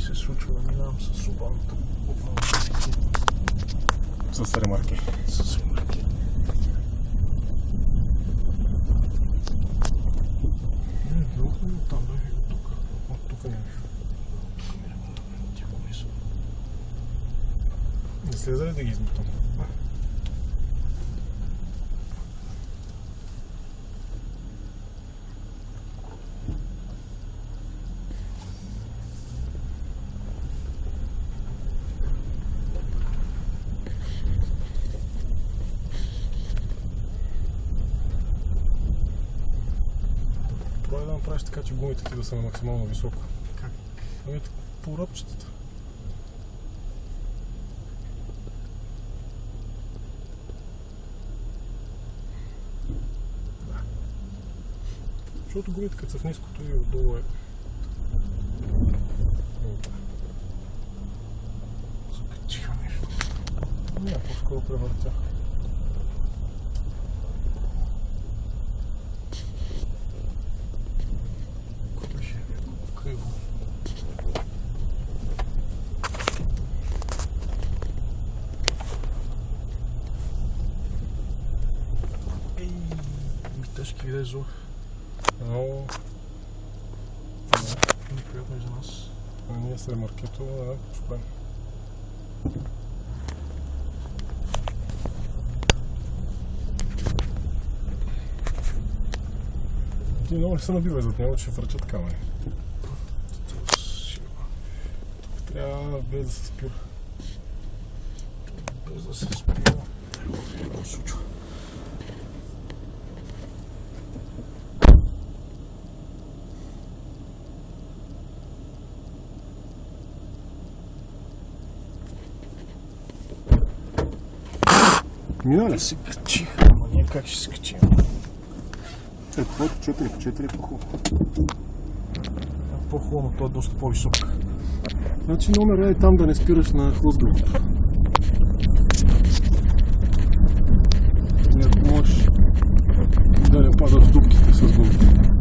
Се случва да минавам с обалното с ремарки. С ремарки. Много хубаво там, да ви го тук. От тук не виждам. Тук ми ремонтам. Тя колесо. Не слеза ли да ги измутам? Трябва да направиш така, че гумите ти да са на максимално високо. Как? Ами по ръбчетата. Да. Защото гумите като са в ниското и отдолу е... Закачиха нещо. Не, по-скоро превъртя. Криво. Ей, ми тежки влезо. Много... Неприятно и за нас. А ние с ремаркето, да, пошпен. Ти много ли се набивай зад него, че връчат камъни. Трябва без да се спира. Без да се спира. Какво се случва? Мина ли? Се качиха, ама ние как ще се качим? Е, по 4 по-хубаво. По-хубаво, но той е доста по-висок. Значи номер е там да не спираш на хлъзгавото. И ако можеш да не падат в дупките с гумите.